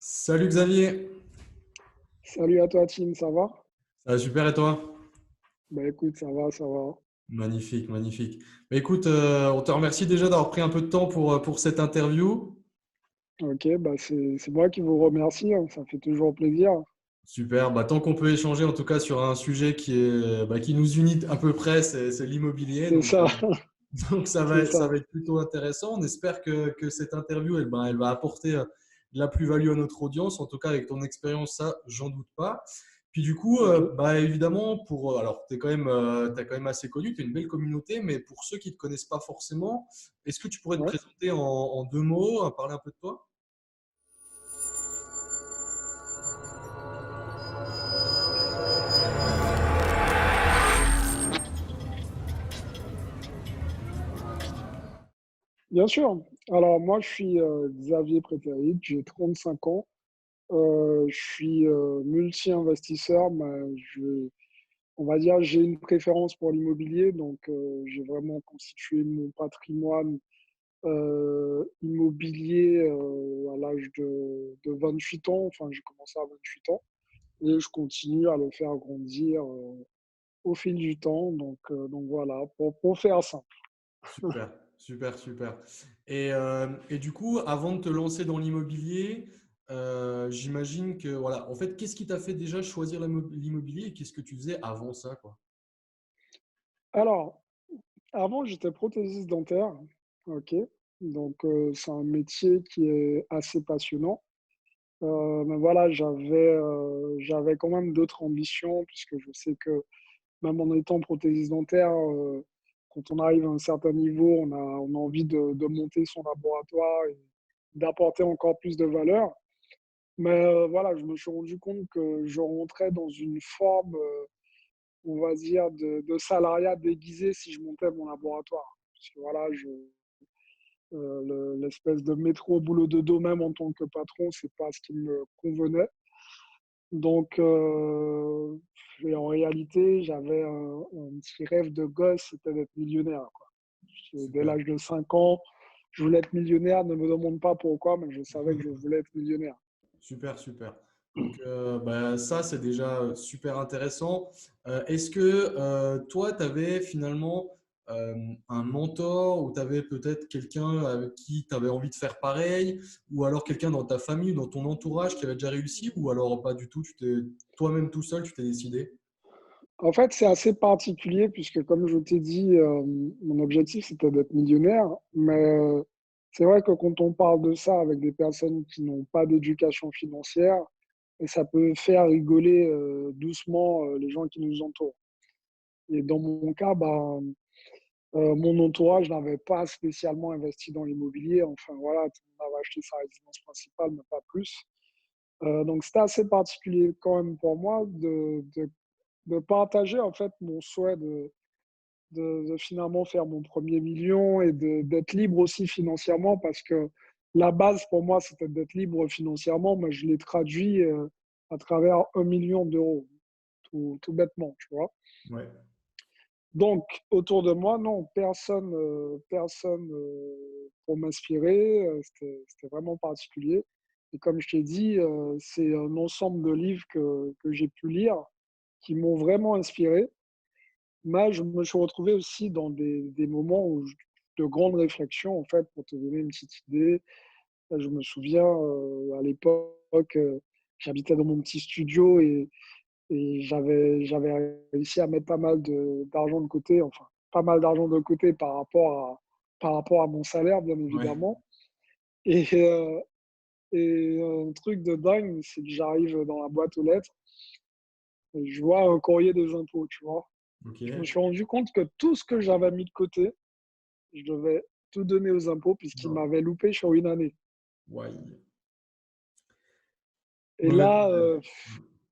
Salut Xavier. Salut à toi, Tim, ça va? Ça va super et toi? Bah écoute, ça va, ça va. Magnifique, magnifique. Bah, écoute, on te remercie déjà d'avoir pris un peu de temps pour cette interview. Ok, bah c'est moi qui vous remercie, hein, ça fait toujours plaisir. Super, bah, tant qu'on peut échanger en tout cas sur un sujet qui nous unit à peu près, c'est l'immobilier. C'est Donc, ça, donc c'est ça ça. va être plutôt intéressant. On espère que cette interview, elle va apporter de la plus-value à notre audience. En tout cas, avec ton expérience, ça, j'en doute pas. Puis du coup, Ok, bah, évidemment, alors, t'es quand même assez connu, tu es une belle communauté, mais pour ceux qui ne te connaissent pas forcément, est-ce que tu pourrais te ouais. présenter en deux mots, parler un peu de toi? Bien sûr. Alors moi, je suis Xavier Prétérite, j'ai 35 ans. Je suis multi-investisseur, mais on va dire j'ai une préférence pour l'immobilier, donc j'ai vraiment constitué mon patrimoine immobilier à l'âge de 28 ans. Enfin, j'ai commencé à 28 ans. Et je continue à le faire grandir au fil du temps. Donc voilà, pour faire simple. Super, super, super. Et du coup, avant de te lancer dans l'immobilier, j'imagine que, voilà, en fait, qu'est-ce qui t'a fait déjà choisir l'immobilier et qu'est-ce que tu faisais avant ça, quoi? Alors, avant, j'étais prothésiste dentaire. OK. Donc, c'est un métier qui est assez passionnant. Mais voilà, j'avais quand même d'autres ambitions, puisque je sais que même en étant prothésiste dentaire, quand on arrive à un certain niveau, on a envie de monter son laboratoire et d'apporter encore plus de valeur. Mais voilà, je me suis rendu compte que je rentrais dans une forme, on va dire, de salariat déguisé si je montais mon laboratoire. Parce que voilà, l'espèce de métro boulot dodo, même en tant que patron, c'est pas ce qui me convenait. Donc, et en réalité, j'avais un petit rêve de gosse, c'était d'être millionnaire, quoi. Dès Super, l'âge de 5 ans, je voulais être millionnaire. Ne me demande pas pourquoi, mais je savais que je voulais être millionnaire. super, super. Donc, bah, ça, c'est déjà super intéressant. Est-ce que toi, tu avais finalement un mentor ou tu avais peut-être quelqu'un avec qui tu avais envie de faire pareil ou alors quelqu'un dans ta famille, dans ton entourage qui avait déjà réussi ou alors pas du tout, tu t'es toi-même tout seul, tu t'es décidé? En fait, c'est assez particulier puisque, comme je t'ai dit, mon objectif, c'était d'être millionnaire. Mais c'est vrai que quand on parle de ça avec des personnes qui n'ont pas d'éducation financière, et ça peut faire rigoler doucement les gens qui nous entourent. Et dans mon cas, ben, mon entourage n'avait pas spécialement investi dans l'immobilier. Enfin, voilà, tout le monde avait acheté sa résidence principale, mais pas plus. Donc, c'était assez particulier quand même pour moi de partager en fait mon souhait de finalement faire mon premier million et d'être libre aussi financièrement parce que la base pour moi, c'était d'être libre financièrement, mais je l'ai traduit à travers 1 million d'euros, tout bêtement, tu vois. Ouais, Donc, autour de moi, non, personne pour m'inspirer. C'était vraiment particulier. Et comme je t'ai dit, c'est un ensemble de livres que j'ai pu lire qui m'ont vraiment inspiré. Mais je me suis retrouvé aussi dans des moments de grande réflexion, en fait, pour te donner une petite idée. Je me souviens, à l'époque, j'habitais dans mon petit studio et j'avais réussi à mettre pas mal d'argent de côté, enfin, pas mal d'argent de côté par rapport à mon salaire, bien ouais, évidemment. Et, et un truc de dingue, c'est que j'arrive dans la boîte aux lettres et je vois un courrier des impôts, tu vois. ok. Je me suis rendu compte que tout ce que j'avais mis de côté, je devais tout donner aux impôts puisqu'ils Non. m'avaient loupé sur une année. Ouais. Et Mauvais là, conseil.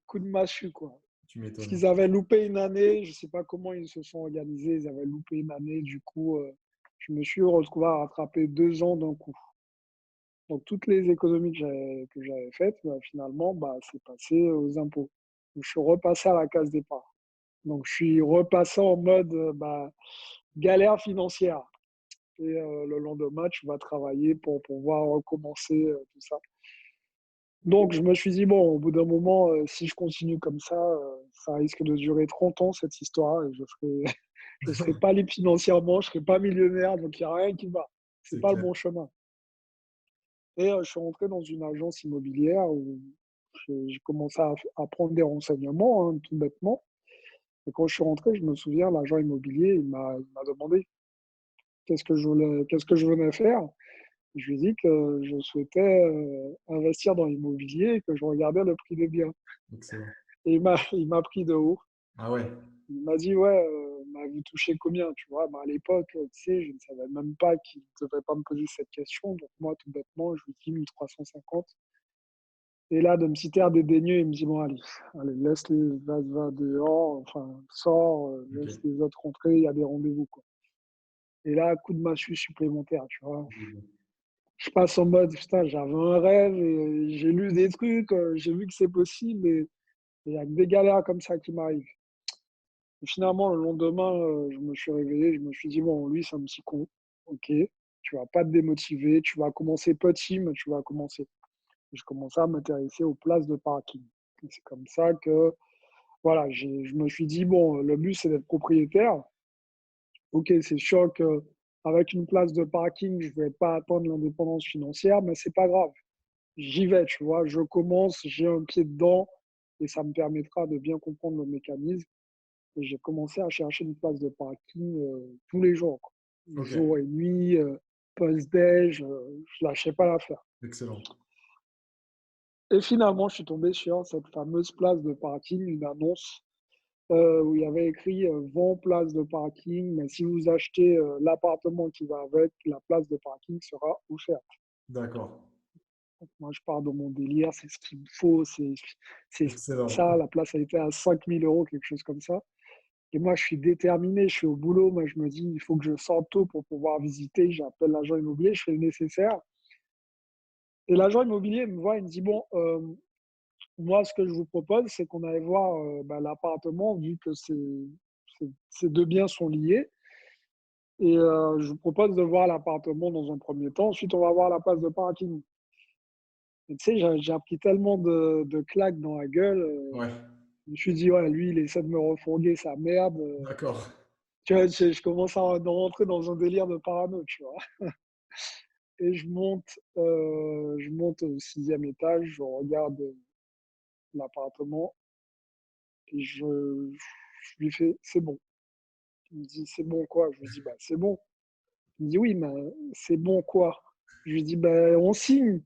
coup de massue, quoi. Tu Parce m'étonnes. qu'ils avaient loupé une année, je ne sais pas comment ils se sont organisés, ils avaient loupé une année, du coup, je me suis retrouvé à rattraper 2 ans d'un coup. Donc toutes les économies que j'avais faites, bah, finalement, bah, c'est passé aux impôts. Donc, je suis repassé à la case départ. Donc je suis repassé en mode bah, galère financière. Et le lendemain, tu vas travailler pour pouvoir recommencer tout ça. Donc, je me suis dit, bon, au bout d'un moment, si je continue comme ça risque de durer 30 ans, cette histoire, et je serai pas libre financièrement, je serai pas millionnaire, donc il n'y a rien qui va. C'est C'est pas le clair. bon chemin. Et je suis rentré dans une agence immobilière où j'ai commencé à prendre des renseignements, hein, tout bêtement. Et quand je suis rentré, je me souviens, l'agent immobilier, il m'a demandé qu'est-ce que je venais faire. Je lui ai dit que je souhaitais investir dans l'immobilier et que je regardais le prix des biens. Excellent. Et il m'a pris de haut. Ah ouais, Il m'a dit, ouais, vous touchez combien, tu vois. À l'époque, tu sais, je ne savais même pas qu'il ne devait pas me poser cette question. Donc moi, tout bêtement, je lui dis 1350. Et là, de me citer un dédaigneux, il me dit, bon, allez, laisse-les, va dehors, enfin, sors, laisse ok. les autres rentrer, il y a des rendez-vous, quoi. Et là, coup de massue supplémentaire, tu vois. Je passe en mode, putain, j'avais un rêve et j'ai lu des trucs, j'ai vu que c'est possible et il y a que des galères comme ça qui m'arrivent. Et finalement, le lendemain, je me suis réveillé, je me suis dit, bon, lui, c'est un petit con, ok, tu vas pas te démotiver, tu vas commencer petit, mais tu vas commencer. Je commençais à m'intéresser aux places de parking. Et c'est comme ça que, voilà, je me suis dit, bon, le but, c'est d'être propriétaire. Ok, c'est sûr qu'avec une place de parking, je ne vais pas atteindre l'indépendance financière, mais c'est pas grave. J'y vais, tu vois, je commence, j'ai un pied dedans et ça me permettra de bien comprendre le mécanisme. Et j'ai commencé à chercher une place de parking tous les jours, quoi. Ok, Jour et nuit, post-déj, je lâchais pas l'affaire. excellent. Et finalement, je suis tombé sur cette fameuse place de parking, une annonce où il y avait écrit vend place de parking, mais si vous achetez l'appartement qui va avec, la place de parking sera offerte. D'accord. Moi, je pars de mon délire, c'est ce qu'il me faut, c'est Excellent. ça. La place a été à 5 000 euros, quelque chose comme ça. Et moi, je suis déterminé, je suis au boulot. Moi, je me dis, il faut que je sorte tôt pour pouvoir visiter. J'appelle l'agent immobilier, je fais le nécessaire. Et l'agent immobilier me voit, il me dit, bon, moi, ce que je vous propose, c'est qu'on aille voir l'appartement, vu que ces deux biens sont liés. Et je vous propose de voir l'appartement dans un premier temps. Ensuite, on va voir la place de parking. Et tu sais, j'ai appris tellement de claques dans la gueule. Ouais, Je me suis dit, ouais, lui, il essaie de me refourguer sa merde. d'accord. Tu vois, je commence à rentrer dans un délire de parano, tu vois. Et je monte au 6e étage, je regarde l'appartement et je lui fais, c'est bon. Il me dit, c'est bon quoi? Je lui dis, bah, c'est bon. Il me dit, oui, mais c'est bon quoi? Je lui dis, bah, on signe.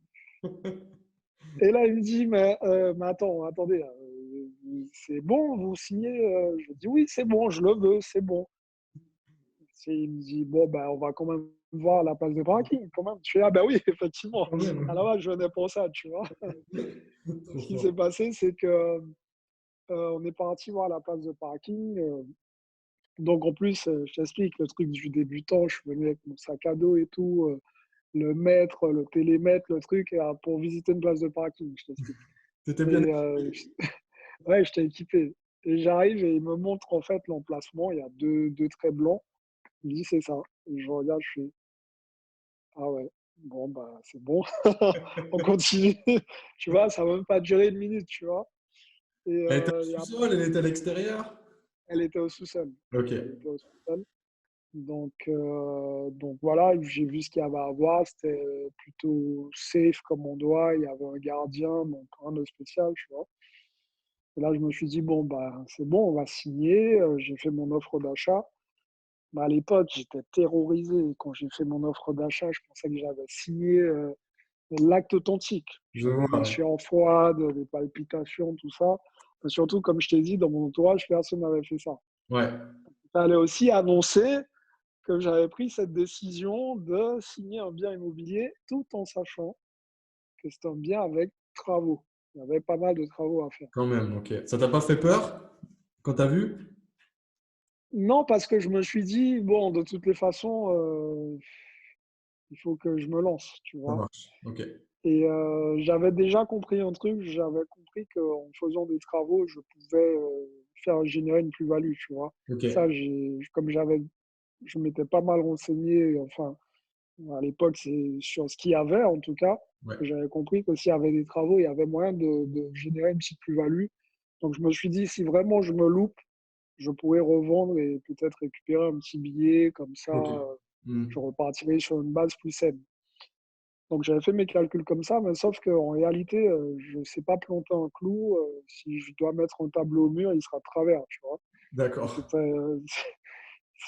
Et là, il me dit, mais attends, attendez, c'est bon, vous signez? Je lui dis, oui, c'est bon, je le veux, c'est bon. Il me dit, bon, ben, on va quand même voir la place de parking, quand même. Je fais, ah ben oui, effectivement. Quand À la même. base, je venais pour ça, tu vois. Trop Ce qui s'est fort. passé, c'est que on est parti voir la place de parking. Donc, en plus, je t'explique le truc du débutant. Je suis venu avec mon sac à dos et tout, le mètre, le télémètre, le truc, pour visiter une place de parking, je t'explique. T'étais bien Et équipé. ouais, j'étais équipé. Et j'arrive et il me montre en fait l'emplacement. Il y a deux traits blancs. Il me dit, c'est ça. Et je regarde, je fais, ah ouais, bon, bah, c'est bon, on continue. Tu vois, ça va même pas durer une minute, tu vois. Et, Elle était au et sous-sol, elle après, était à l'extérieur? elle était au sous-sol. Ok. Elle était au sous-sol. Donc voilà, j'ai vu ce qu'il y avait à voir. C'était plutôt safe comme on doit. Il y avait un gardien, donc rien de spécial, tu vois. Et là, je me suis dit, bon, bah, c'est bon, on va signer. J'ai fait mon offre d'achat. Mais à l'époque, j'étais terrorisé. Quand j'ai fait mon offre d'achat, je pensais que j'avais signé l'acte authentique. Je J'avais vois, des ouais. sueurs froides, des palpitations, tout ça. Mais surtout, comme je t'ai dit, dans mon entourage, personne n'avait fait ça. Ouais, Il fallait aussi annoncer que j'avais pris cette décision de signer un bien immobilier tout en sachant que c'était un bien avec travaux. Il y avait pas mal de travaux à faire. quand même, ok. Ça t'a pas fait peur quand t'as vu? Non, parce que je me suis dit, bon, de toutes les façons, il faut que je me lance, tu Ça vois. marche. Ok. Et j'avais déjà compris un truc, j'avais compris qu'en faisant des travaux, je pouvais faire générer une plus-value, tu vois. Ok. Ça, comme je m'étais pas mal renseigné, enfin, À l'époque, c'est sur ce qu'il y avait, en tout cas, Ouais. que j'avais compris que s'il y avait des travaux, il y avait moyen de générer une petite plus-value. Donc, je me suis dit, si vraiment je me loupe, je pourrais revendre et peut-être récupérer un petit billet. Comme ça, Ok. Hmm. je repartirai sur une base plus saine. Donc, j'avais fait mes calculs comme ça, mais sauf qu'en réalité, je ne sais pas planter un clou. Si je dois mettre un tableau au mur, il sera de travers, tu vois. D'accord.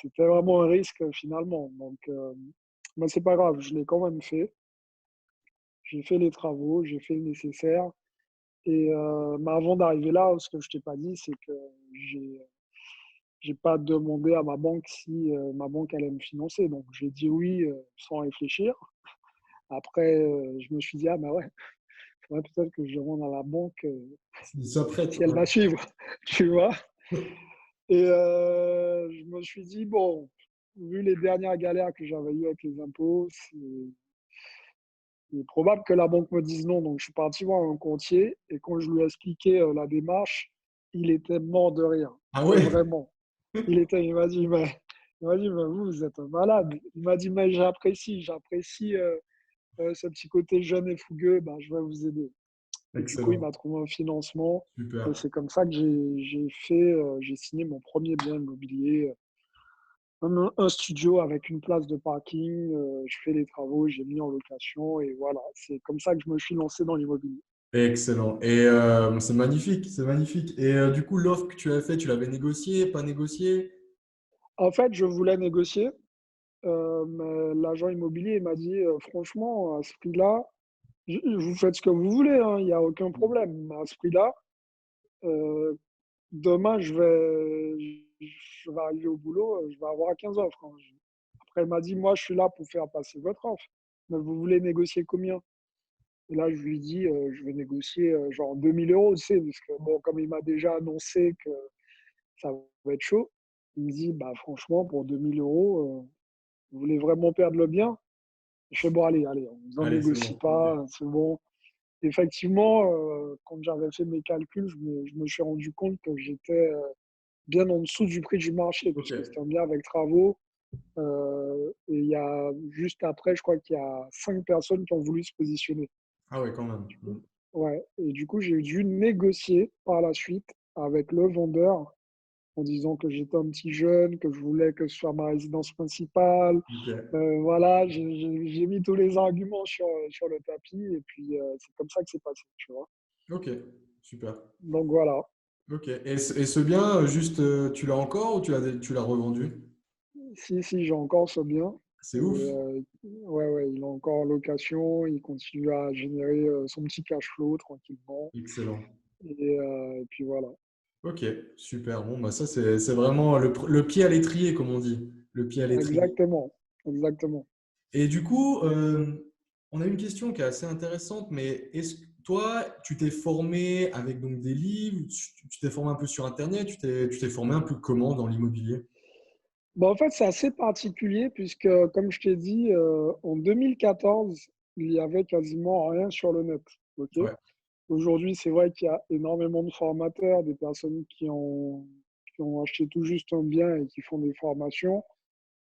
C'était vraiment un risque finalement. Donc, mais c'est pas grave, je l'ai quand même fait. J'ai fait les travaux, j'ai fait le nécessaire. Et mais avant d'arriver là, ce que je t'ai pas dit, c'est que j'ai j'ai pas demandé à ma banque si ma banque allait me financer. Donc j'ai dit oui sans réfléchir. Après, je me suis dit ah bah ouais, faudrait peut-être que je demande à la banque Ça prête. si elle Ouais. va suivre, tu vois. Et je me suis dit bon, vu les dernières galères que j'avais eues avec les impôts, il est probable que la banque me dise non. Donc, je suis parti voir un courtier et quand je lui ai expliqué la démarche, il était mort de rire. Ah Mais ouais? vraiment. Il m'a dit, mais vous êtes un malade. Il m'a dit, mais j'apprécie ce petit côté jeune et fougueux, ben, je vais vous aider. Et du coup, il Excellent. m'a trouvé un financement. Et Super. c'est comme ça que j'ai signé mon premier bien immobilier, un studio avec une place de parking. Je fais les travaux, j'ai mis en location et voilà. C'est comme ça que je me suis lancé dans l'immobilier. Excellent. Et c'est magnifique, c'est magnifique. Et du coup, l'offre que tu as fait, tu l'avais négociée, pas négociée? En fait, je voulais négocier, mais l'agent immobilier m'a dit franchement, à ce prix-là, vous faites ce que vous voulez, hein, il n'y a aucun problème. Mais à ce prix-là, euh, demain, je vais arriver au boulot, je vais avoir 15 offres, hein. Après, il m'a dit moi, je suis là pour faire passer votre offre. Mais vous voulez négocier combien? Et là, je lui dis, je vais négocier genre 2 000 euros, tu sais, parce que bon, comme il m'a déjà annoncé que ça va être chaud, il me dit, bah franchement, pour 2 000 euros, vous voulez vraiment perdre le bien? Je fais, bon, allez, on n'en Allez, c'est négocie bon. Ok. pas, c'est bon. Effectivement, quand j'avais fait mes calculs, je me suis rendu compte que j'étais bien en dessous du prix du marché, Ok. puisque c'était un bien avec travaux. Et il y a juste après, je crois qu'il y a 5 personnes qui ont voulu se positionner. Ah ouais, quand même. Hmm. Ouais, et du coup, j'ai dû négocier par la suite avec le vendeur en disant que j'étais un petit jeune, que je voulais que ce soit ma résidence principale. Ok. Voilà, j'ai mis tous les arguments sur le tapis et puis c'est comme ça que c'est passé, tu vois. Ok. Super. Donc voilà. Ok. Et ce bien, juste, tu l'as encore ou tu l'as revendu? Si, j'ai encore ce bien. C'est Et ouf. ouais, il est encore en location, il continue à générer son petit cash flow tranquillement. Excellent. Et puis voilà. Ok. Super. Bon, bah ça, c'est vraiment le pied à l'étrier, comme on dit. Le pied à l'étrier. Exactement. Exactement. Et du coup, on a une question qui est assez intéressante, mais est-ce que toi, tu t'es formé avec donc des livres, tu t'es formé un peu sur Internet, tu t'es formé un peu comment dans l'immobilier? Bon, en fait, c'est assez particulier puisque, comme je t'ai dit, en 2014, il y avait quasiment rien sur le net. Ok. Ouais, Aujourd'hui, c'est vrai qu'il y a énormément de formateurs, des personnes qui ont acheté tout juste un bien et qui font des formations.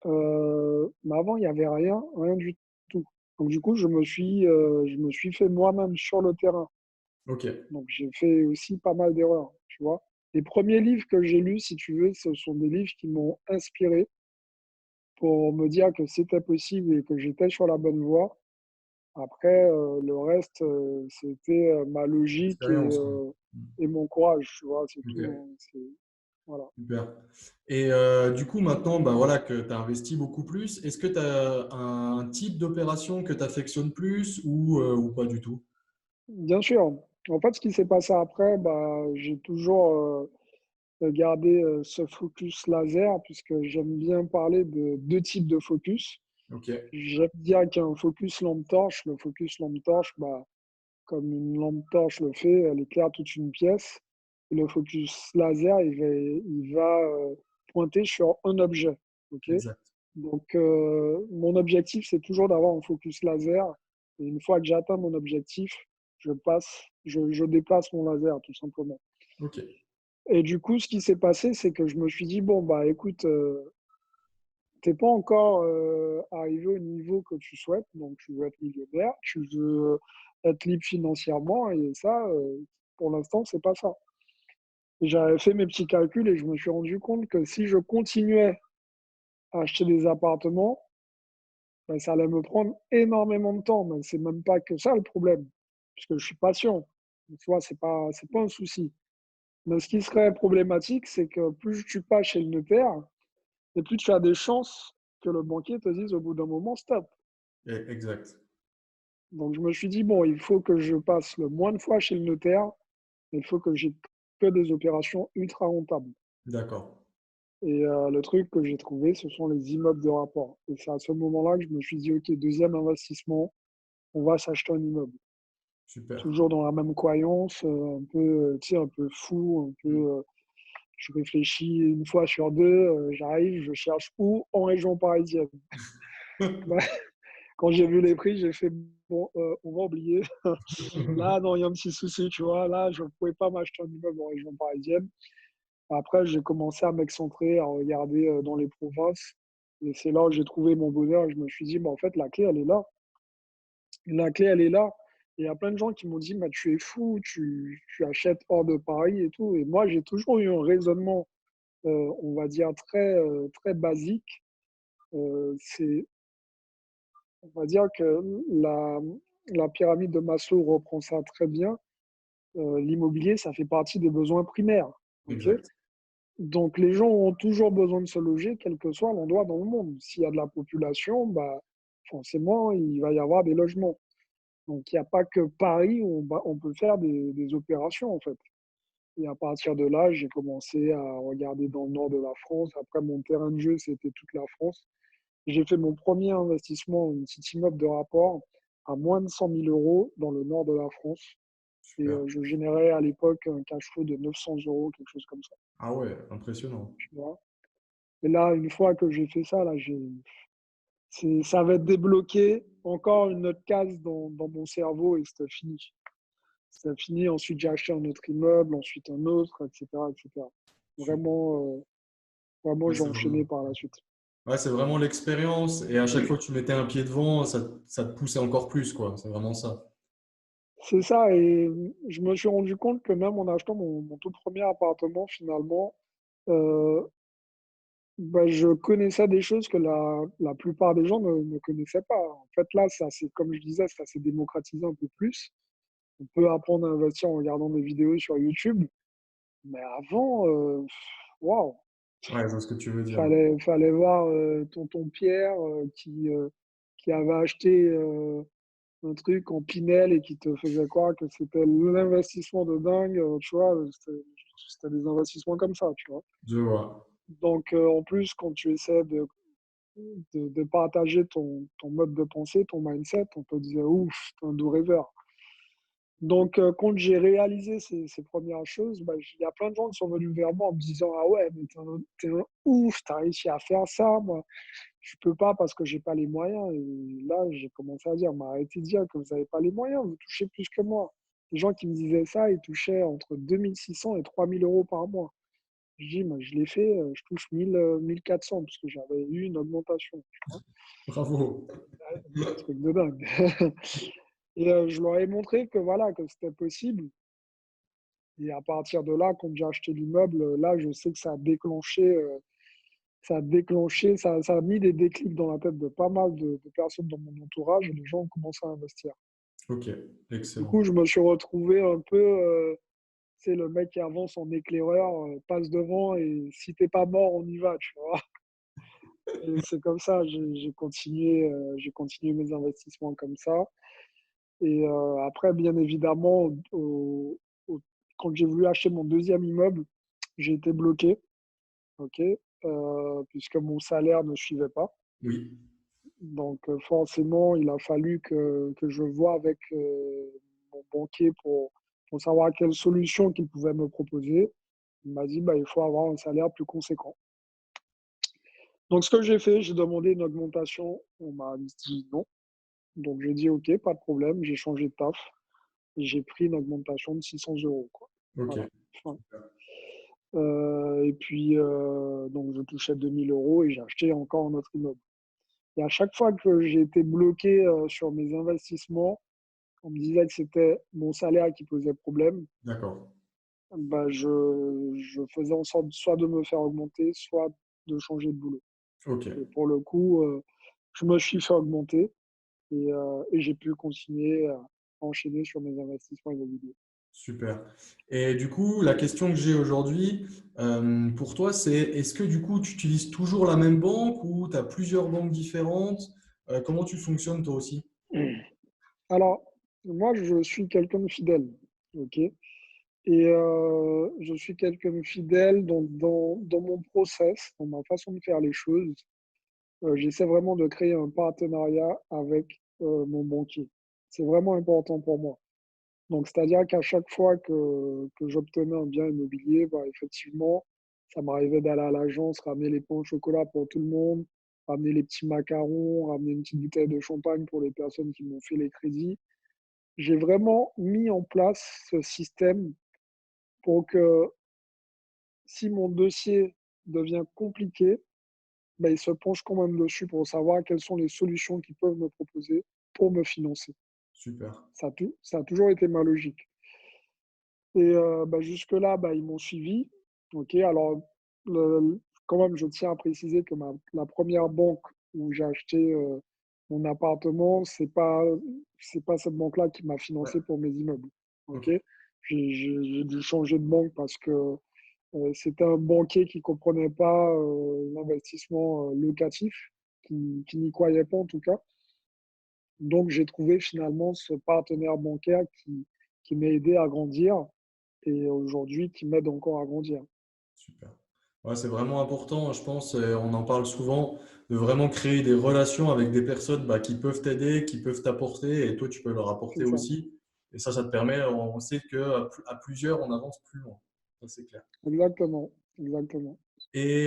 Mais avant, il n'y avait rien du tout. Donc, du coup, je me suis fait moi-même sur le terrain. ok, Donc, j'ai fait aussi pas mal d'erreurs, tu vois. Les premiers livres que j'ai lus, si tu veux, ce sont des livres qui m'ont inspiré pour me dire que c'était possible et que j'étais sur la bonne voie. Après, le reste, c'était ma logique expérience, quoi. et mon courage, tu vois, c'est Ok, tout, hein. Voilà. super. Et du coup, maintenant, bah, voilà, que tu as investi beaucoup plus, est-ce que tu as un type d'opération que tu affectionnes plus ou pas du tout? Bien sûr. En fait, ce qui s'est passé après, bah, j'ai toujours gardé ce focus laser puisque j'aime bien parler de 2 types de focus. Ok, J'aime dire qu'il y a un focus lampe torche. Le focus lampe torche, bah, comme une lampe torche le fait, elle éclaire toute une pièce. Et le focus laser, il va pointer sur un objet. Ok. exact. Donc, mon objectif, c'est toujours d'avoir un focus laser. Et une fois que j'atteins mon objectif, je déplace mon laser, tout simplement. Ok, Et du coup, ce qui s'est passé, c'est que je me suis dit, bon, bah, écoute, t'es pas encore arrivé au niveau que tu souhaites, donc tu veux être millionnaire, tu veux être libre financièrement, et ça, pour l'instant, c'est pas ça. Et j'avais fait mes petits calculs et je me suis rendu compte que si je continuais à acheter des appartements, ben, ça allait me prendre énormément de temps. Mais c'est même pas que ça le problème, puisque je suis patient. Tu vois, c'est pas un souci. Mais ce qui serait problématique, c'est que plus tu passes chez le notaire, et plus tu as des chances que le banquier te dise au bout d'un moment stop. Exact. Donc je me suis dit, bon, il faut que je passe le moins de fois chez le notaire, il faut que j'ai que des opérations ultra rentables. D'accord. Et le truc que j'ai trouvé, ce sont les immeubles de rapport. Et c'est à ce moment-là que je me suis dit, OK, deuxième investissement, on va s'acheter un immeuble. Super. Toujours dans la même croyance, un peu, tu sais, un peu fou, un peu, Mm. je réfléchis une fois sur deux, j'arrive, je cherche où en région parisienne. Quand j'ai vu les prix, j'ai fait, bon, on va oublier. Là, non, il y a un petit souci, tu vois. Là, je ne pouvais pas m'acheter un immeuble en région parisienne. Après, j'ai commencé à m'excentrer, à regarder dans les provinces. Et c'est là où j'ai trouvé mon bonheur. Et je me suis dit, bah, en fait, la clé, elle est là. La clé, elle est là. Et il y a plein de gens qui m'ont dit, bah, tu es fou, tu achètes hors de Paris et tout. Et moi, j'ai toujours eu un raisonnement, on va dire, très basique. C'est, on va dire que la pyramide de Maslow reprend ça très bien. L'immobilier, ça fait partie des besoins primaires. OK. Exact. Donc, les gens ont toujours besoin de se loger, quel que soit l'endroit dans le monde. S'il y a de la population, bah, forcément, il va y avoir des logements. Donc, il n'y a pas que Paris où on peut faire des opérations, en fait. Et à partir de là, j'ai commencé à regarder dans le nord de la France. Après, mon terrain de jeu, c'était toute la France. J'ai fait mon premier investissement, un petit immeuble de rapport, à moins de 100 000 euros dans le nord de la France. Et Super. je générais à l'époque un cash flow de 900 euros, quelque chose comme ça. Ah ouais, impressionnant. Tu vois. Et là, une fois que j'ai fait ça, là, ça va être débloqué encore une autre case dans mon cerveau et c'était fini. C'était fini. Ensuite, j'ai acheté un autre immeuble, ensuite un autre, etc., etc. Super. Vraiment, vraiment, Ouais, j'ai c'est enchaîné vraiment, par la suite. ouais, c'est vraiment l'expérience. Et à chaque fois que tu mettais un pied devant, ça te poussait encore plus, quoi. C'est vraiment ça. C'est ça. Et je me suis rendu compte que même en achetant mon tout premier appartement, finalement, euh, bah, je connaissais des choses que la plupart des gens ne connaissaient pas. En fait, là, ça, c'est, comme je disais, ça s'est démocratisé un peu plus. On peut apprendre à investir en regardant des vidéos sur YouTube. Mais avant, waouh, Ouais, je vois ce que tu veux dire. fallait voir tonton Pierre qui avait acheté un truc en Pinel et qui te faisait croire que c'était l'investissement de dingue. Tu vois, c'était des investissements comme ça, tu vois. Je vois. Donc, en plus, quand tu essaies de partager ton mode de pensée, ton mindset, on te disait, ouf, t'es un doux rêveur. Donc, quand j'ai réalisé ces premières choses, bah, il y a plein de gens qui sont venus vers moi en me disant, ah ouais, mais t'es un ouf, t'as réussi à faire ça. Moi, je peux pas parce que j'ai pas les moyens. Et là, j'ai commencé à dire, mais arrêtez de dire que vous n'avez pas les moyens, vous touchez plus que moi. Les gens qui me disaient ça, ils touchaient entre 2600 et 3000 euros par mois. Je dis, moi, je l'ai fait, je touche 1400 parce que j'avais eu une augmentation. Tu vois. Bravo. Un truc de dingue. Et je leur ai montré que voilà, que c'était possible. Et à partir de là, quand j'ai acheté l'immeuble, là, je sais que ça a mis des déclics dans la tête de pas mal de personnes dans mon entourage et les gens ont commencé à investir. Ok, Du excellent. coup, je me suis retrouvé un peu, c'est le mec qui avance en éclaireur, passe devant et si t'es pas mort, on y va, tu vois. Et c'est comme ça, j'ai continué mes investissements comme ça. Et après, bien évidemment, quand j'ai voulu acheter mon deuxième immeuble, j'ai été bloqué, ok, puisque mon salaire ne suivait pas. Oui, Donc forcément, il a fallu que je voie avec mon banquier pour savoir quelle solution qu'il pouvait me proposer. Il m'a dit, bah, il faut avoir un salaire plus conséquent. Donc ce que j'ai fait, j'ai demandé une augmentation. On m'a dit non. Donc j'ai dit, OK, pas de problème, j'ai changé de taf. Et j'ai pris une augmentation de 600 euros, quoi. ok. Voilà. Enfin, Et puis, donc je touchais 2 000 € et j'ai acheté encore un autre immeuble. Et à chaque fois que j'ai été bloqué, sur mes investissements, on me disait que c'était mon salaire qui posait problème, D'accord. bah, je faisais en sorte soit de me faire augmenter, soit de changer de boulot. Ok. Et pour le coup, je me suis fait augmenter et j'ai pu continuer à enchaîner sur mes investissements immobiliers. Super. Et du coup, la question que j'ai aujourd'hui, pour toi, c'est est-ce que du coup, tu utilises toujours la même banque ou tu as plusieurs banques différentes? Comment tu fonctionnes toi aussi? Alors, moi, je suis quelqu'un de fidèle, OK? Et je suis quelqu'un de fidèle donc dans mon process, dans ma façon de faire les choses, j'essaie vraiment de créer un partenariat avec, mon banquier. C'est vraiment important pour moi. Donc c'est-à-dire qu'à chaque fois que j'obtenais un bien immobilier, bah, effectivement, ça m'arrivait d'aller à l'agence, ramener les pains au chocolat pour tout le monde, ramener les petits macarons, ramener une petite bouteille de champagne pour les personnes qui m'ont fait les crédits. J'ai vraiment mis en place ce système pour que si mon dossier devient compliqué, bah, ils se penchent quand même dessus pour savoir quelles sont les solutions qu'ils peuvent me proposer pour me financer. Super. Ça a toujours été ma logique. Et bah, jusque-là, bah, ils m'ont suivi. OK, alors quand même, je tiens à préciser que la première banque où j'ai acheté, mon appartement, c'est pas cette banque-là qui m'a Ouais. financé pour mes immeubles. OK? Ok. J'ai dû changer de banque parce que, c'était un banquier qui comprenait pas, l'investissement, locatif, qui n'y croyait pas en tout cas. Donc j'ai trouvé finalement ce partenaire bancaire qui m'a aidé à grandir et aujourd'hui qui m'aide encore à grandir. Super. Ouais, c'est vraiment important, je pense, on en parle souvent, de vraiment créer des relations avec des personnes bah, qui peuvent t'aider, qui peuvent t'apporter, et toi, tu peux leur apporter C'est ça. aussi. Et ça te permet, on sait qu'à à plusieurs, on avance plus loin. Ça, c'est clair. Exactement, exactement. Et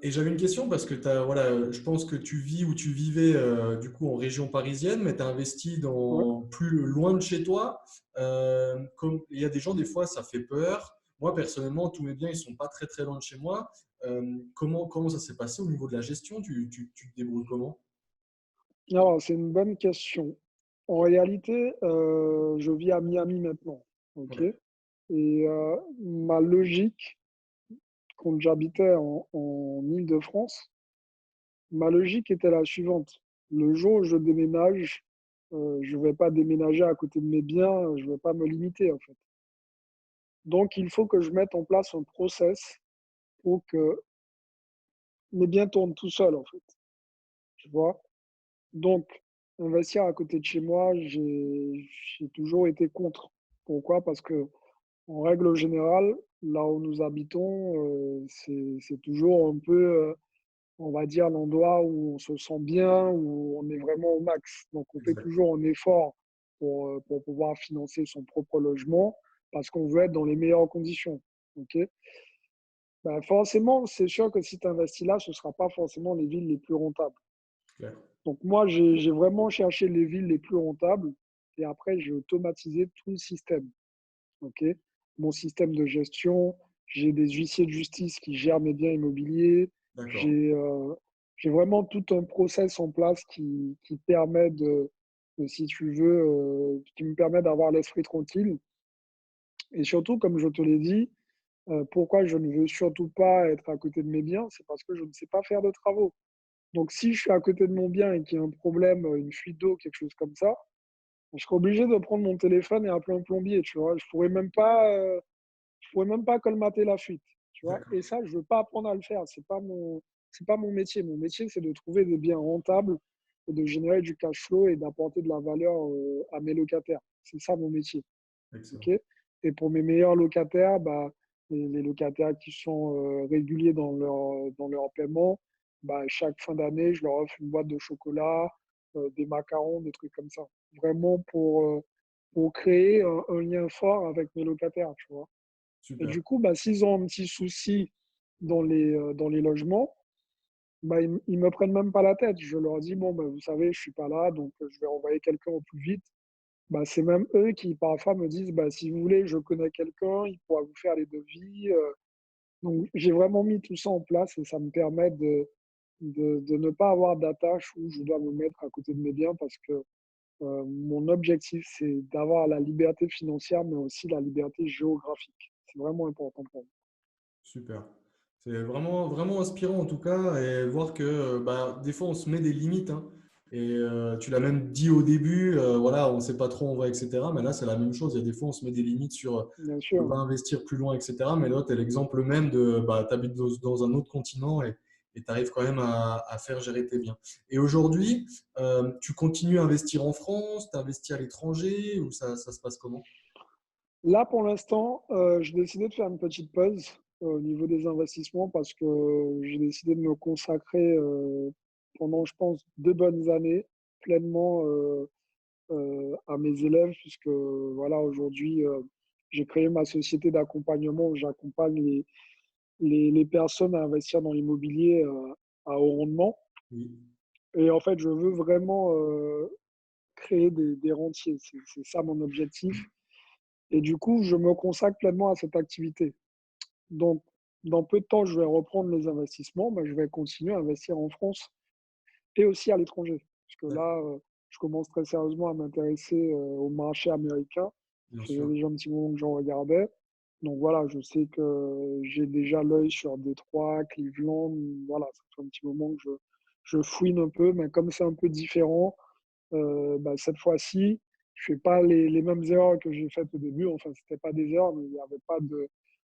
j'avais une question parce que voilà, je pense que tu vis où tu vivais du coup en région parisienne, mais tu as investi Ouais. dans plus loin de chez toi. Comme il y a des gens, des fois, ça fait peur. Moi, personnellement, tous mes biens, ils sont pas très très loin de chez moi. Comment ça s'est passé au niveau de la gestion? Tu te débrouilles comment? Alors, c'est une bonne question. En réalité, je vis à Miami maintenant, OK? Ouais, Et ma logique, quand j'habitais en Île-de-France, ma logique était la suivante. Le jour où je déménage, je ne vais pas déménager à côté de mes biens, je ne vais pas me limiter, en fait. Donc il faut que je mette en place un process pour que mes biens tournent tout seuls, en fait, tu vois? Donc investir à côté de chez moi, j'ai toujours été contre. Pourquoi? Parce que en règle générale, là où nous habitons, c'est toujours un peu, on va dire l'endroit où on se sent bien, où on est vraiment au max. Donc on fait exact. toujours un effort pour pouvoir financer son propre logement parce qu'on veut être dans les meilleures conditions, OK? Bah, forcément, c'est sûr que si tu investis là, ce ne sera pas forcément les villes les plus rentables. Clair. Donc moi, j'ai vraiment cherché les villes les plus rentables et après, j'ai automatisé tout le système. OK? Mon système de gestion, j'ai des huissiers de justice qui gèrent mes biens immobiliers. D'accord. J'ai vraiment tout un process en place qui permet si tu veux, qui me permet d'avoir l'esprit tranquille. Et surtout, comme je te l'ai dit, pourquoi je ne veux surtout pas être à côté de mes biens, c'est parce que je ne sais pas faire de travaux. Donc, si je suis à côté de mon bien et qu'il y a un problème, une fuite d'eau, quelque chose comme ça, je serai obligé de prendre mon téléphone et appeler un plombier, tu vois. Je pourrais même pas colmater la fuite, tu vois. D'accord. Et ça, je veux pas apprendre à le faire. C'est pas mon métier. Mon métier, c'est de trouver des biens rentables et de générer du cash flow et d'apporter de la valeur à mes locataires. C'est ça mon métier. OK? Excellent. Et pour mes meilleurs locataires, bah, les locataires qui sont réguliers dans leur paiement, bah, chaque fin d'année, je leur offre une boîte de chocolat, des macarons, des trucs comme ça. Vraiment pour créer un lien fort avec mes locataires, tu vois. Et Super. du coup, bah, s'ils ont un petit souci dans les logements, bah, ils me prennent même pas la tête. Je leur dis: «Bon, bah, vous savez, je suis pas là, donc je vais envoyer quelqu'un au plus vite». Bah, c'est même eux qui parfois me disent: «Bah, si vous voulez, je connais quelqu'un, il pourra vous faire les devis». Donc, j'ai vraiment mis tout ça en place et ça me permet de ne pas avoir d'attache où je dois me mettre à côté de mes biens parce que mon objectif, c'est d'avoir la liberté financière, mais aussi la liberté géographique. C'est vraiment important pour moi. Super. C'est vraiment, vraiment inspirant en tout cas, et voir que bah, des fois on se met des limites, hein. Et tu l'as même dit au début, voilà, on ne sait pas trop où on va, etc. Mais là, c'est la même chose. Il y a des fois, on se met des limites sur Bien on ne peut sûr. pas investir plus loin, etc. Mais là, tu es l'exemple même de bah, tu habites dans un autre continent et tu arrives quand même à faire gérer tes biens. Et aujourd'hui, tu continues à investir en France, tu investis à l'étranger ou ça se passe comment? Là, pour l'instant, j'ai décidé de faire une petite pause au niveau des investissements parce que j'ai décidé de me consacrer pendant, je pense, 2 bonnes années pleinement à mes élèves, puisque voilà, aujourd'hui, j'ai créé ma société d'accompagnement où j'accompagne les personnes à investir dans l'immobilier à haut rendement. Oui, Et en fait, je veux vraiment créer des rentiers. C'est ça mon objectif. Et du coup, je me consacre pleinement à cette activité. Donc, dans peu de temps, je vais reprendre les investissements, mais je vais continuer à investir en France et aussi à l'étranger. Parce que d'accord, là, je commence très sérieusement à m'intéresser au marché américain. bien Ça faisait sûr. déjà un petit moment que j'en regardais. Donc voilà, je sais que j'ai déjà l'œil sur Détroit, Cleveland. Voilà, ça fait un petit moment que je fouine un peu, mais comme c'est un peu différent, bah, cette fois-ci, je fais pas les mêmes erreurs que j'ai faites au début. Enfin, c'était pas des erreurs, mais il n'y avait pas de,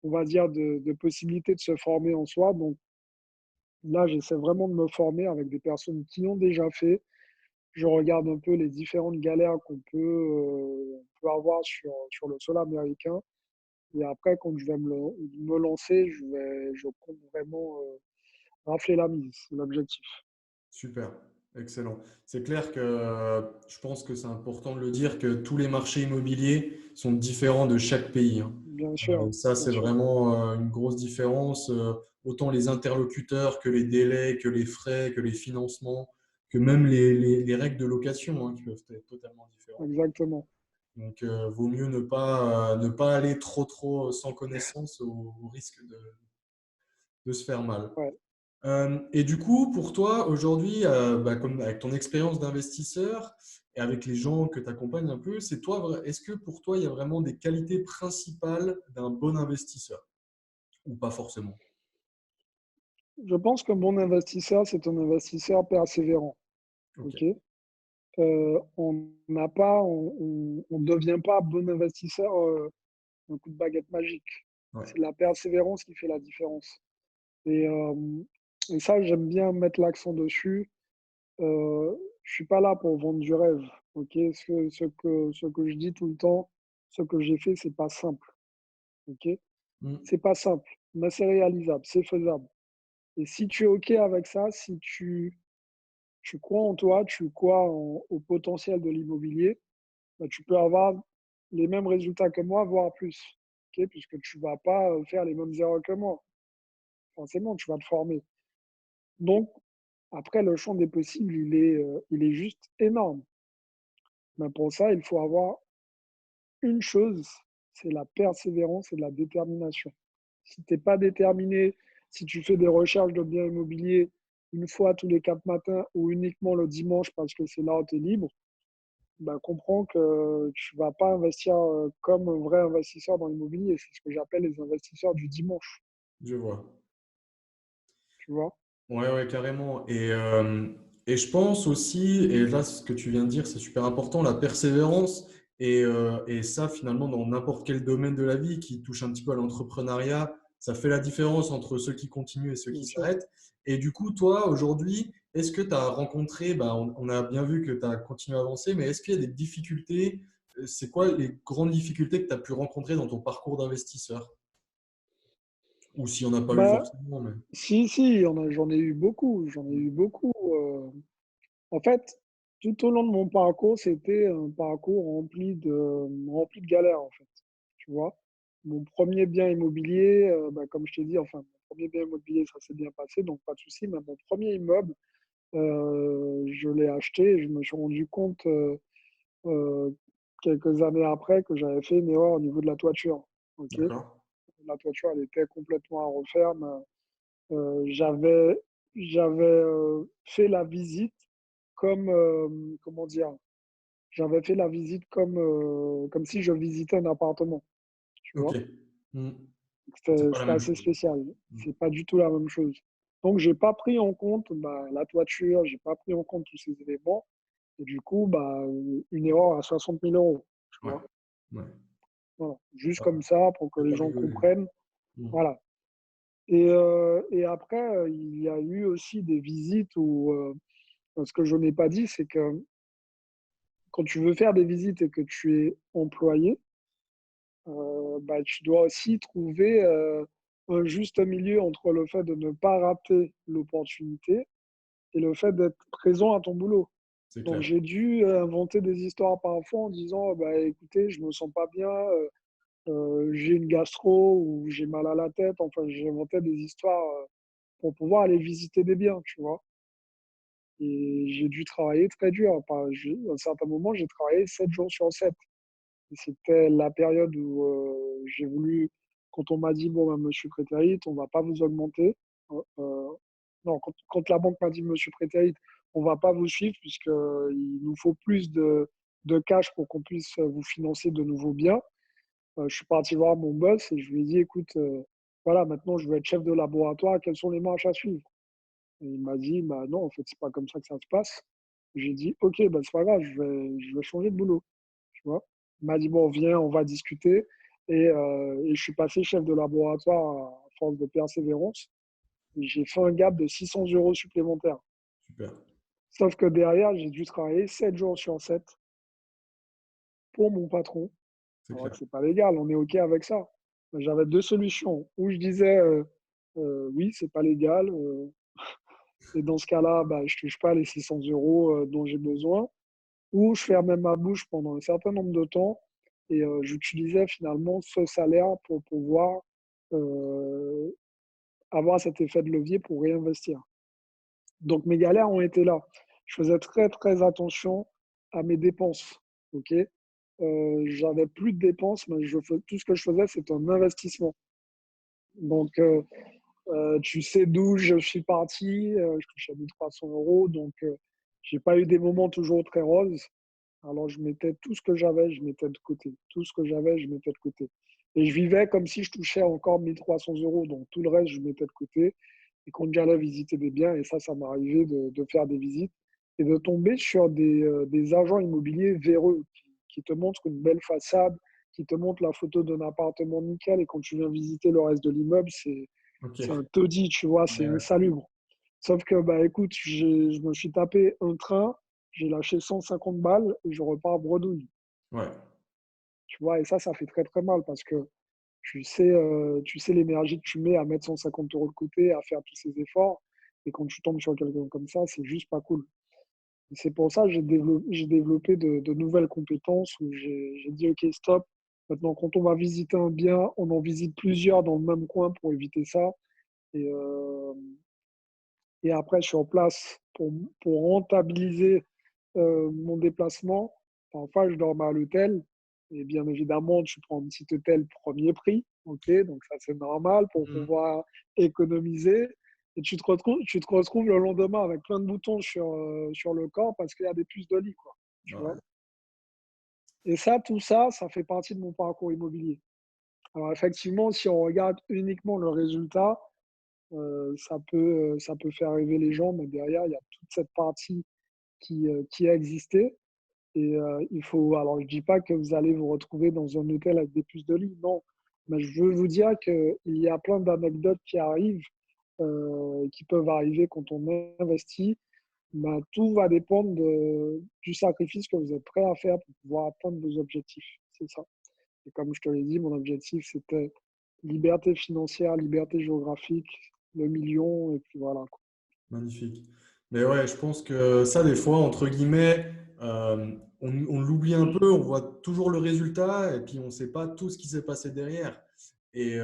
on va dire, de possibilité de se former en soi. Donc là, j'essaie vraiment de me former avec des personnes qui ont déjà fait. Je regarde un peu les différentes galères on peut avoir sur le sol américain. Et après, quand je vais me lancer, je compte vraiment rafler la mise. C'est l'objectif. Super, excellent. C'est clair que je pense que c'est important de le dire que tous les marchés immobiliers sont différents de chaque pays, hein. Bien sûr, Ça, bien c'est sûr. vraiment une grosse différence. Autant les interlocuteurs que les délais, que les frais, que les financements, que même les règles de location, hein, qui peuvent être totalement différentes. Exactement. Donc, vaut mieux ne pas aller trop sans connaissance au risque de se faire mal. Ouais. Et du coup, pour toi, aujourd'hui, bah, comme avec ton expérience d'investisseur et avec les gens que tu accompagnes un peu, est-ce que pour toi, il y a vraiment des qualités principales d'un bon investisseur ou pas forcément? Je pense qu'un bon investisseur, c'est un investisseur persévérant. Ok, OK? On n'a pas, on devient pas bon investisseur d'un coup de baguette magique. ouais, C'est la persévérance qui fait la différence. Et, et ça, j'aime bien mettre l'accent dessus. Je suis pas là pour vendre du rêve. OK? Ce que je dis tout le temps, ce que j'ai fait, c'est pas simple. OK? mm, C'est pas simple, mais c'est réalisable, c'est faisable. Et si tu es OK avec ça, si tu crois en toi, tu crois au potentiel de l'immobilier, bah, tu peux avoir les mêmes résultats que moi, voire plus. OK? Puisque tu vas pas faire les mêmes erreurs que moi. Forcément, tu vas te former. Donc, après, le champ des possibles, il est juste énorme. Mais pour ça, il faut avoir une chose, c'est la persévérance et la détermination. Si tu es pas déterminé, si tu fais des recherches de biens immobiliers une fois tous les 4 matins ou uniquement le dimanche parce que c'est là où tu es libre, bah, comprends que tu vas pas investir comme un vrai investisseur dans l'immobilier. C'est ce que j'appelle les investisseurs du dimanche, je vois. tu vois? Ouais, ouais, carrément. Et je pense aussi, et là, ce que tu viens de dire, c'est super important, la persévérance. Et ça, finalement, dans n'importe quel domaine de la vie qui touche un petit peu à l'entrepreneuriat, ça fait la différence entre ceux qui continuent et ceux qui Bien sûr. s'arrêtent. Et du coup, toi, aujourd'hui, est-ce que tu as rencontré, bah, on a bien vu que tu as continué à avancer, mais est-ce qu'il y a des difficultés? C'est quoi les grandes difficultés que tu as pu rencontrer dans ton parcours d'investisseur? Ou s'il n'y en a pas eu Bah, forcément, mais… si, j'en ai eu beaucoup, j'en ai eu beaucoup. En fait, tout au long de mon parcours, c'était un parcours rempli de galères, en fait, tu vois? Mon premier bien immobilier, bah, comme je t'ai dit, enfin, mon premier bien immobilier, ça s'est bien passé, donc pas de souci. Mais mon premier immeuble, je l'ai acheté et je me suis rendu compte, heu, quelques années après que j'avais fait une erreur au niveau de la toiture, OK? D'accord. La toiture, elle était complètement à refaire. Mais, j'avais fait la visite comme, comment dire? J'avais fait la visite comme si je visitais un appartement, tu Ok. vois? Hmm. C'est C'était pas la c'était même assez chose. spécial. Hmm. C'est pas du tout la même chose. Donc j'ai pas pris en compte, bah, la toiture, j'ai pas pris en compte tous ces éléments et du coup, bah, une erreur à 60 000 €, tu Ouais. vois? Ouais. Voilà, juste Ah, comme ça pour que c'est les pas gens rigolo. comprennent, Hmm. voilà. Et après, il y a eu aussi des visites où, ce que je n'ai pas dit, c'est que quand tu veux faire des visites et que tu es employé, bah, tu dois aussi trouver, un juste milieu entre le fait de ne pas rater l'opportunité et le fait d'être présent à ton boulot. C'est Donc clair. j'ai dû, inventer des histoires parfois en disant: «Bah, écoutez, je me sens pas bien, j'ai une gastro ou j'ai mal à la tête». Enfin, j'inventais des histoires, pour pouvoir aller visiter des biens, tu vois? Et j'ai dû travailler très dur. Enfin, à un certain moment, j'ai travaillé 7 jours sur 7. Et c'était la période où, j'ai voulu quand on m'a dit: «Bon, bah, monsieur Prétérit, on va pas vous augmenter», non, quand la banque m'a dit: «Monsieur Prétérit, on va pas vous suivre puisqu'il nous faut plus de cash pour qu'on puisse, vous financer de nouveaux biens». Je suis parti voir mon boss et je lui ai dit: «Écoute, voilà, maintenant je veux être chef de laboratoire, quelles sont les marches à suivre?» Et il m'a dit: «Bah, non, en fait, c'est pas comme ça que ça se passe». J'ai dit: «OK, bah, c'est pas grave, je vais changer de boulot», tu vois? Il m'a dit: «Bon, viens, on va discuter» et je suis passé chef de laboratoire à force de persévérance et j'ai fait un gap de 600 € supplémentaires. Super. Sauf que derrière, j'ai dû travailler 7 jours sur 7 pour mon patron, C'est alors que clair. c'est pas légal, on est OK avec ça. J'avais 2 solutions, ou je disais, «Oui, c'est pas légal, et dans ce cas-là, bah, je touche pas les 600 € dont j'ai besoin», ou je fermais ma bouche pendant un certain nombre de temps et j'utilisais finalement ce salaire pour pouvoir, heu, avoir cet effet de levier pour réinvestir. Donc mes galères ont été là. Je faisais très, très attention à mes dépenses, OK? J'avais plus de dépenses, mais tout ce que je faisais, c'était un investissement. Donc tu sais d'où je suis parti, je touchais 1 300 €, donc j'ai pas eu des moments toujours très roses. Alors je mettais tout ce que j'avais, je mettais de côté. Tout ce que j'avais, je mettais de côté. Et je vivais comme si je touchais encore 1 300 €, donc tout le reste, je mettais de côté. Et quand j'allais visiter des biens, et ça m'arrivait de faire des visites et de tomber sur des agents immobiliers véreux qui te montrent une belle façade, qui te montrent la photo d'un appartement nickel et quand tu viens visiter le reste de l'immeuble, Ok. c'est un taudis, tu vois, c'est Ouais. insalubre. Sauf que, bah, écoute, je me suis tapé un train, j'ai lâché 150 balles et je repars bredouille, Ouais. tu vois? Et ça fait très, très mal parce que tu sais l'énergie que tu mets à mettre 150 € de côté, à faire tous ces efforts et quand tu tombes sur quelqu'un comme ça, c'est juste pas cool. Et c'est pour ça que j'ai développé de nouvelles compétences où j'ai dit: «OK, stop, maintenant quand on va visiter un bien, on en visite plusieurs dans le même coin pour éviter ça». Et et après sur place pour rentabiliser, mon déplacement, parfois je dormais à l'hôtel et bien évidemment tu prends un petit hôtel premier prix, OK, donc ça c'est normal pour Mhm. pouvoir économiser et tu te retrouves le lendemain avec plein de boutons sur le corps parce qu'il y a des puces de lit, quoi, tu vois? Ouais. Et ça, tout ça, ça fait partie de mon parcours immobilier. Alors effectivement, si on regarde uniquement le résultat, ça peut faire rêver les gens, mais derrière, il y a toute cette partie qui a existé et il faut alors je dis pas que vous allez vous retrouver dans un hôtel avec des puces de lit, non. Mais je veux vous dire qu'il y a plein d'anecdotes qui arrivent, qui peuvent arriver quand on investit. Ben, tout va dépendre du sacrifice que vous êtes prêt à faire pour pouvoir atteindre vos objectifs, c'est ça. Et comme je te l'ai dit, mon objectif, c'était liberté financière, liberté géographique, le million et puis voilà, quoi. Magnifique. Mais ouais, je pense que ça, des fois, entre guillemets, on l'oublie un peu, on voit toujours le résultat et puis on ne sait pas tout ce qui s'est passé derrière. Et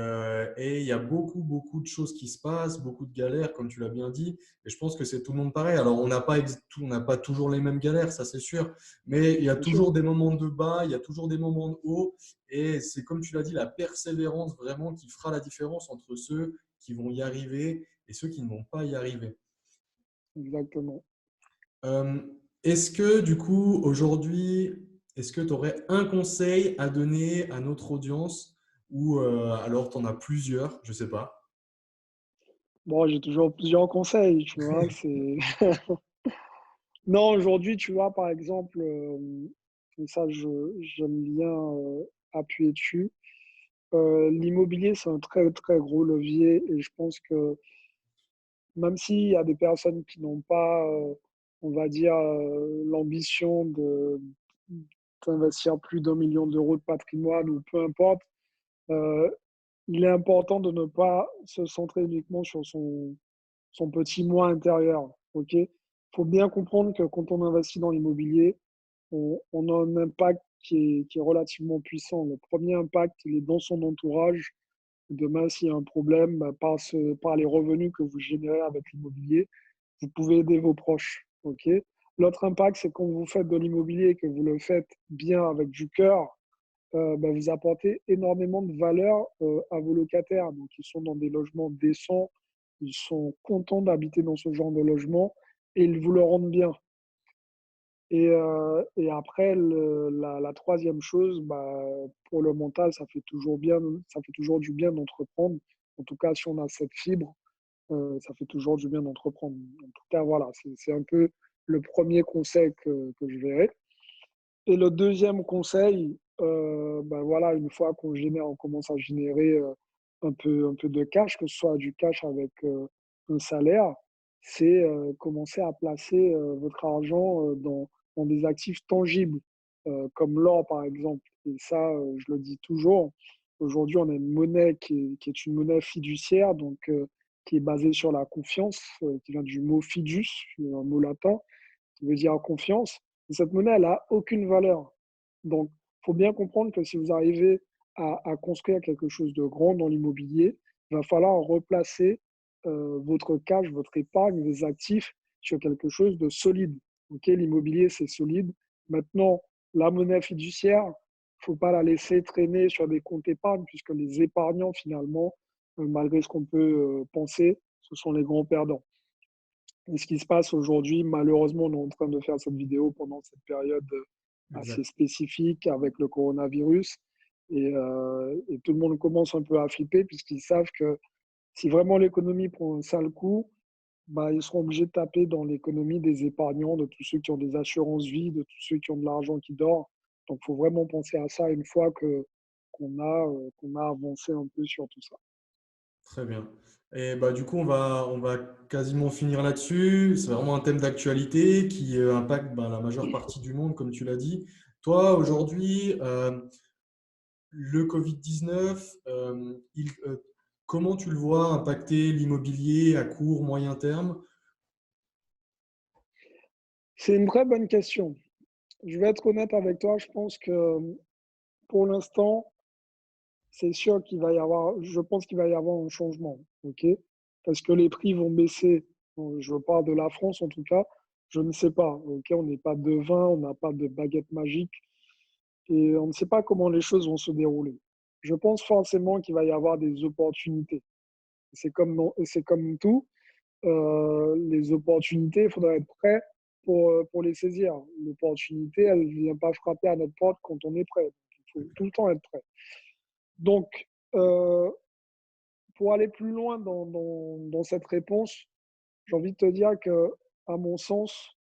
il y a beaucoup, beaucoup de choses qui se passent, beaucoup de galères, comme tu l'as bien dit. Et je pense que c'est tout le monde pareil. Alors, on n'a pas toujours les mêmes galères, ça c'est sûr. Mais il y a bien sûr. toujours des moments de bas, il y a toujours des moments de haut. Et c'est comme tu l'as dit, la persévérance vraiment qui fera la différence entre ceux qui vont y arriver et ceux qui ne vont pas y arriver. Exactement. Euh, est-ce que du coup, aujourd'hui, est-ce que tu aurais un conseil à donner à notre audience ou alors tu en as plusieurs, je sais pas. Bon, j'ai toujours plusieurs conseils, tu vois. Non, aujourd'hui, tu vois, par exemple, et ça, j'aime bien appuyer dessus. L'immobilier, c'est un très, très gros levier et je pense que même s'il y a des personnes qui n'ont pas, on va dire, l'ambition d'investir plus d'1 million d'euros de patrimoine ou peu importe, euh, il est important de ne pas se centrer uniquement sur son petit moi intérieur. Ok. Il faut bien comprendre que quand on investit dans l'immobilier, on a un impact qui est relativement puissant. Le premier impact, il est dans son entourage. Demain, s'il y a un problème, bah, par les revenus que vous générez avec l'immobilier, vous pouvez aider vos proches. Ok. L'autre impact, c'est quand vous faites de l'immobilier et que vous le faites bien avec du cœur, bah, vous apportez énormément de valeur à vos locataires. Donc, ils sont dans des logements décents, ils sont contents d'habiter dans ce genre de logement et ils vous le rendent bien. Et après, la troisième chose, bah, pour le mental, ça fait toujours du bien d'entreprendre. En tout cas, si on a cette fibre, ça fait toujours du bien d'entreprendre. En tout cas, voilà, c'est un peu le premier conseil que je verrai. Et le deuxième conseil, ben voilà, une fois on commence à générer un peu de cash, que ce soit du cash avec un salaire, c'est commencer à placer votre argent dans des actifs tangibles, comme l'or par exemple. Et ça, je le dis toujours, aujourd'hui on a une monnaie qui est une monnaie fiduciaire, donc qui est basée sur la confiance, qui vient du mot fidus, un mot latin, qui veut dire confiance. Et cette monnaie, elle n'a aucune valeur. Donc, il faut bien comprendre que si vous arrivez à construire quelque chose de grand dans l'immobilier, il va falloir replacer votre cash, votre épargne, les actifs sur quelque chose de solide. Okay, l'immobilier, c'est solide. Maintenant, la monnaie fiduciaire, il ne faut pas la laisser traîner sur des comptes épargne, puisque les épargnants, finalement, malgré ce qu'on peut penser, ce sont les grands perdants. Et ce qui se passe aujourd'hui, malheureusement, on est en train de faire cette vidéo pendant cette période assez Exact. spécifique avec le coronavirus. Et tout le monde commence un peu à flipper puisqu'ils savent que si vraiment l'économie prend un sale coup, bah, ils seront obligés de taper dans l'économie des épargnants, de tous ceux qui ont des assurances vie, de tous ceux qui ont de l'argent qui dort. Donc, il faut vraiment penser à ça une fois qu'on a avancé un peu sur tout ça. Très bien. Et bah, du coup, on va quasiment finir là-dessus. C'est vraiment un thème d'actualité qui impacte bah, la majeure partie du monde, comme tu l'as dit. Toi, aujourd'hui, le Covid-19, comment tu le vois impacter l'immobilier à court, moyen terme? C'est une très bonne question. Je vais être honnête avec toi, je pense que pour l'instant, c'est sûr je pense qu'il va y avoir un changement, ok? Parce que les prix vont baisser. Bon, je parle de la France en tout cas, je ne sais pas, ok? On n'est pas devin, on n'a pas de baguette magique et on ne sait pas comment les choses vont se dérouler. Je pense forcément qu'il va y avoir des opportunités. C'est comme tout, les opportunités, il faudra être prêt pour les saisir. L'opportunité, elle ne vient pas frapper à notre porte quand on est prêt. Il faut tout le temps être prêt. Donc, euh, pour aller plus loin dans cette réponse, j'ai envie de te dire que, à mon sens,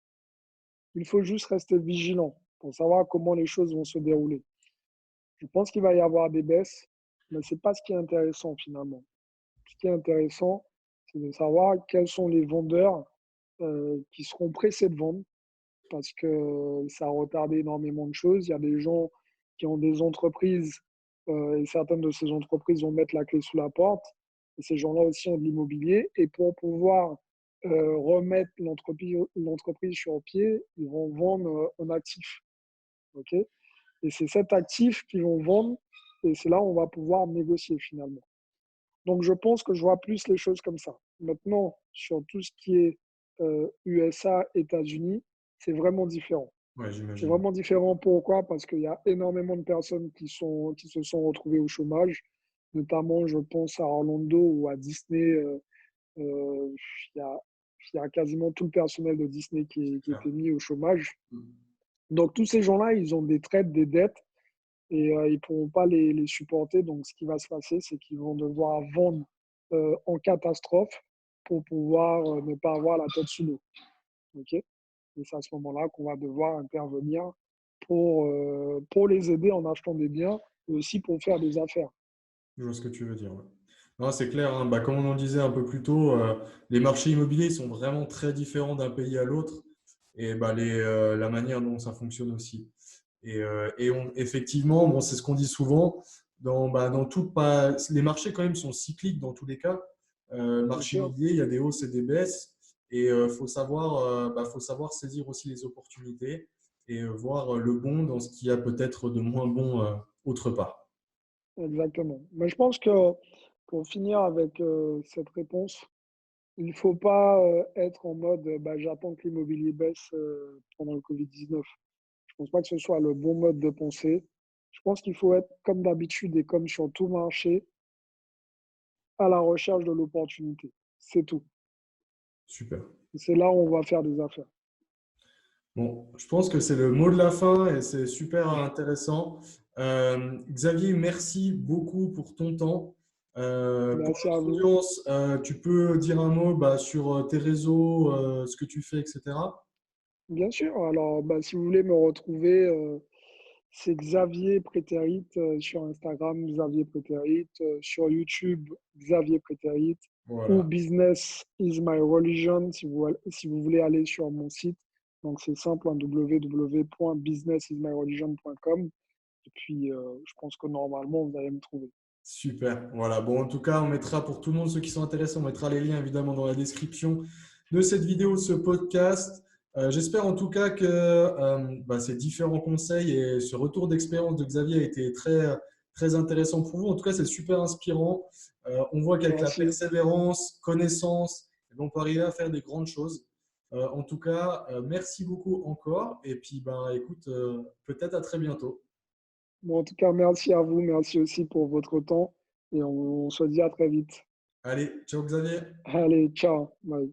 il faut juste rester vigilant pour savoir comment les choses vont se dérouler. Je pense qu'il va y avoir des baisses, mais ce n'est pas ce qui est intéressant finalement. Ce qui est intéressant, c'est de savoir quels sont les vendeurs qui seront pressés de vendre parce que ça a retardé énormément de choses. Il y a des gens qui ont des entreprises et certaines de ces entreprises vont mettre la clé sous la porte. Et ces gens-là aussi ont de l'immobilier. Et pour pouvoir remettre l'entreprise sur pied, ils vont vendre un actif. Okay, et c'est cet actif qu'ils vont vendre Et c'est là où on va pouvoir négocier finalement. Donc, je pense que je vois plus les choses comme ça. Maintenant, sur tout ce qui est USA, États-Unis, c'est vraiment différent. Ouais, C'est j'imagine. vraiment différent. Pourquoi? Parce qu'il y a énormément de personnes qui se sont retrouvées au chômage, notamment, je pense, à Orlando ou à Disney. Euh, il y a, il y a quasiment tout le personnel de Disney C'est qui clair. était mis au chômage. Mm. Donc, tous ces gens-là, ils ont des traites, des dettes et ils ne pourront pas les supporter. Donc, ce qui va se passer, c'est qu'ils vont devoir vendre en catastrophe pour pouvoir ne pas avoir la tête sous l'eau. OK? Et c'est à ce moment-là qu'on va devoir intervenir pour les aider en achetant des biens et aussi pour faire des affaires. Je vois ce que tu veux dire. Ouais. Non, c'est clair, hein. Bah, comme on en disait un peu plus tôt, les marchés immobiliers sont vraiment très différents d'un pays à l'autre et bah, la manière dont ça fonctionne aussi. Effectivement, bon, c'est ce qu'on dit souvent, dans tout, pas, les marchés quand même sont cycliques dans tous les cas. Le Bien marché sûr, immobilier, il y a des hausses et des baisses et faut savoir saisir aussi les opportunités et voir le bon dans ce qu'il y a peut-être de moins bon autre part. exactement. Mais je pense que pour finir avec cette réponse, il ne faut pas être en mode bah, j'attends que l'immobilier baisse pendant le Covid-19. Je ne pense pas que ce soit le bon mode de pensée. Je pense qu'il faut être comme d'habitude et comme sur tout marché, à la recherche de l'opportunité. C'est tout. Super. C'est là où on va faire des affaires. Bon, je pense que c'est le mot de la fin et c'est super intéressant. Xavier, merci beaucoup pour ton temps. Pour Merci à notre vous. audience, tu peux dire un mot bah, sur tes réseaux, ce que tu fais, etc. Bien sûr. Alors, bah, si vous voulez me retrouver, c'est Xavier Prétérit sur Instagram, Xavier Prétérit, sur YouTube, Xavier Prétérit, ou Voilà, Business is my religion si vous voulez aller sur mon site. Donc, c'est simple, hein, www.businessismyreligion.com. Et puis, je pense que normalement, vous allez me trouver. super. Voilà. Bon, en tout cas, on mettra pour tout le monde, ceux qui sont intéressés, on mettra les liens évidemment dans la description de cette vidéo, de ce podcast. J'espère en tout cas que bah, ces différents conseils et ce retour d'expérience de Xavier a été très intéressant pour vous. En tout cas, c'est super inspirant. On voit qu'avec la Merci. persévérance, connaissance, eh ben, on peut arriver à faire des grandes choses. En tout cas, merci beaucoup encore. Et puis, ben, écoute, peut-être à très bientôt. Bon, en tout cas, merci à vous. Merci aussi pour votre temps. Et on se dit à très vite. Allez, ciao Xavier. Allez, ciao. Bye.